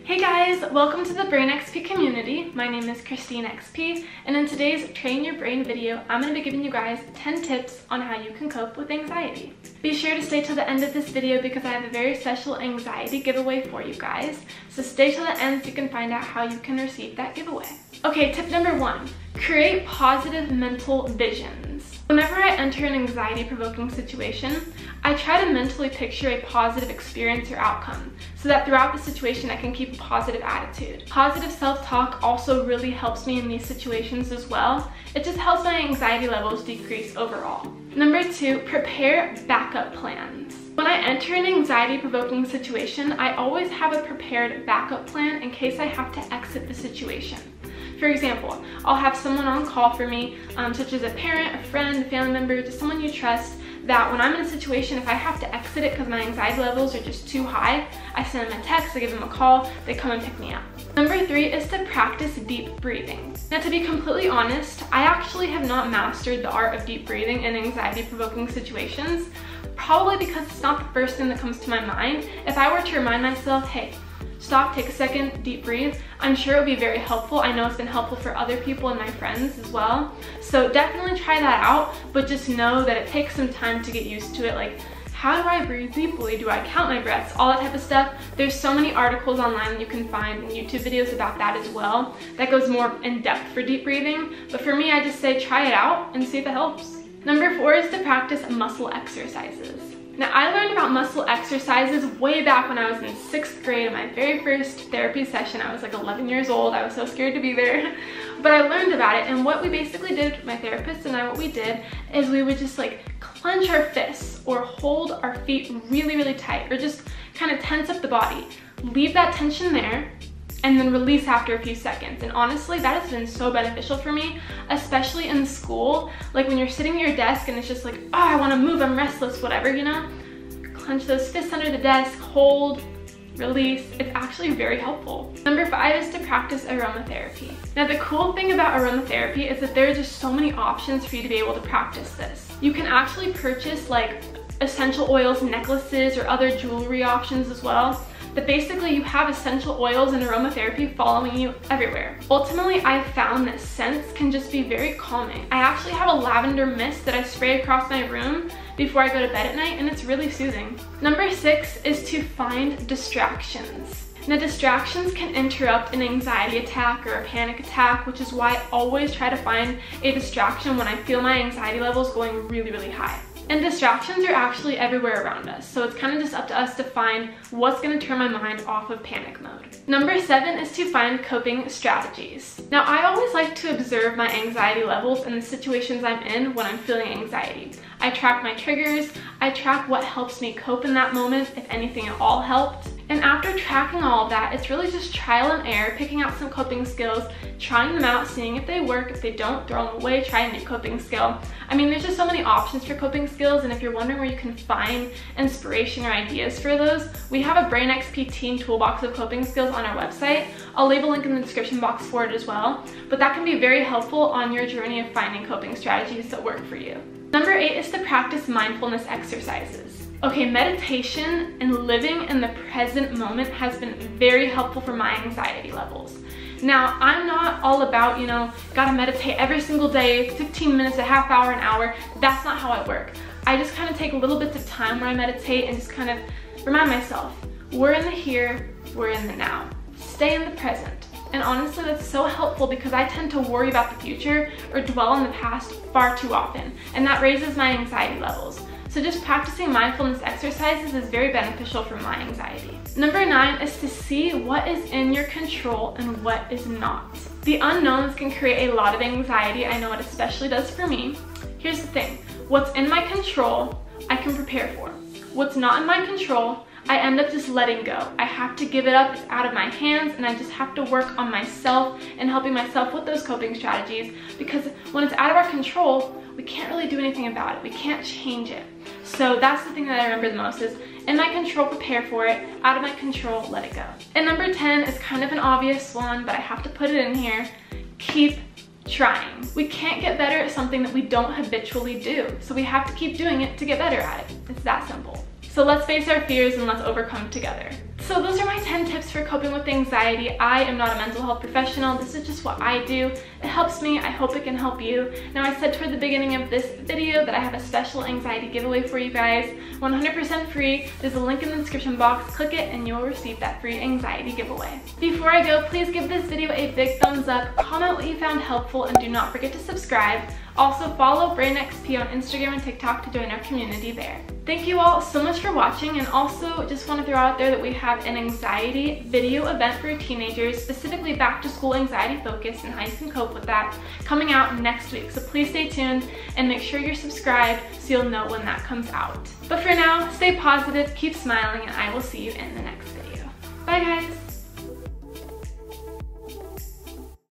Hey guys, welcome to the Brain XP community. My name is Christine XP, and in today's Train Your Brain video, I'm going to be giving you guys 10 tips on how you can cope with anxiety. Be sure to stay till the end of this video because I have a very special anxiety giveaway for you guys. So stay till the end so you can find out how you can receive that giveaway. Okay, tip number 1, create positive mental visions. Whenever I enter an anxiety-provoking situation, I try to mentally picture a positive experience or outcome so that throughout the situation I can keep a positive attitude. Positive self-talk also really helps me in these situations as well. It just helps my anxiety levels decrease overall. Number 2, prepare backup plans. When I enter an anxiety-provoking situation, I always have a prepared backup plan in case I have to exit the situation. For example, I'll have someone on call for me, such as a parent, a friend, a family member, just someone you trust, that when I'm in a situation, if I have to exit it because my anxiety levels are just too high, I send them a text, I give them a call, they come and pick me up. Number 3 is to practice deep breathing. Now, to be completely honest, I actually have not mastered the art of deep breathing in anxiety-provoking situations, probably because it's not the first thing that comes to my mind. If I were to remind myself, hey, stop, take a second, deep breathe, I'm sure it would be very helpful. I know it's been helpful for other people and my friends as well. So definitely try that out, but just know that it takes some time to get used to it. Like, how do I breathe deeply? Do I count my breaths? All that type of stuff. There's so many articles online that you can find and YouTube videos about that as well. That goes more in depth for deep breathing. But for me, I just say try it out and see if it helps. Number 4 is to practice muscle exercises. Now, I learned about muscle exercises way back when I was in 6th grade in my very first therapy session. I was like 11 years old. I was so scared to be there. But I learned about it, and what we basically did, my therapist and I, what we did is we would just like clench our fists or hold our feet really, really tight, or just kind of tense up the body. Leave that tension there, and then release after a few seconds. And honestly, that has been so beneficial for me, especially in school. Like when you're sitting at your desk and it's just like, oh, I want to move, I'm restless, whatever, you know? Clench those fists under the desk, hold, release. It's actually very helpful. Number 5 is to practice aromatherapy. Now, the cool thing about aromatherapy is that there are just so many options for you to be able to practice this. You can actually purchase like essential oils, necklaces, or other jewelry options as well. But basically you have essential oils and aromatherapy following you everywhere. Ultimately, I found that scents can just be very calming. I actually have a lavender mist that I spray across my room before I go to bed at night, and it's really soothing. Number 6 is to find distractions. Now, distractions can interrupt an anxiety attack or a panic attack, which is why I always try to find a distraction when I feel my anxiety levels going really, really high. And distractions are actually everywhere around us, so it's kind of just up to us to find what's going to turn my mind off of panic mode. Number 7 is to find coping strategies. Now, I always like to observe my anxiety levels in the situations I'm in when I'm feeling anxiety. I track my triggers, I track what helps me cope in that moment, if anything at all helped. And after tracking all of that, it's really just trial and error, picking out some coping skills, trying them out, seeing if they work. If they don't, throw them away, try a new coping skill. I mean, there's just so many options for coping skills, and if you're wondering where you can find inspiration or ideas for those, we have a Brain XP Teen Toolbox of coping skills on our website. I'll leave a link in the description box for it as well, but that can be very helpful on your journey of finding coping strategies that work for you. Number 8 is to practice mindfulness exercises. Okay, meditation and living in the present moment has been very helpful for my anxiety levels. Now, I'm not all about, gotta meditate every single day, 15 minutes, a half hour, an hour. That's not how I work. I just kind of take little bits of time where I meditate and just kind of remind myself, we're in the here, we're in the now. Stay in the present. And honestly, that's so helpful because I tend to worry about the future or dwell on the past far too often, and that raises my anxiety levels. So just practicing mindfulness exercises is very beneficial for my anxiety. Number 9 is to see what is in your control and what is not. The unknowns can create a lot of anxiety. I know it especially does for me. Here's the thing. What's in my control, I can prepare for. What's not in my control, I end up just letting go. I have to give it up, it's out of my hands, and I just have to work on myself and helping myself with those coping strategies, because when it's out of our control, we can't really do anything about it. We can't change it. So that's the thing that I remember the most is, in my control, prepare for it. Out of my control, let it go. And number 10 is kind of an obvious one, but I have to put it in here. Keep trying. We can't get better at something that we don't habitually do. So we have to keep doing it to get better at it. It's that simple. So let's face our fears and let's overcome together. So those are my 10 tips for coping with anxiety. I am not a mental health professional. This is just what I do. It helps me. I hope it can help you. Now, I said toward the beginning of this video that I have a special anxiety giveaway for you guys. 100% free. There's a link in the description box. Click it and you'll receive that free anxiety giveaway. Before I go, please give this video a big thumbs up, comment what you found helpful, and do not forget to subscribe. Also, follow BrainXP on Instagram and TikTok to join our community there. Thank you all so much for watching, and also just want to throw out there that we have an anxiety video event for teenagers, specifically back to school anxiety focus and how you can cope with that, coming out next week. So please stay tuned and make sure you're subscribed so you'll know when that comes out. But for now, stay positive, keep smiling, and I will see you in the next video. Bye guys!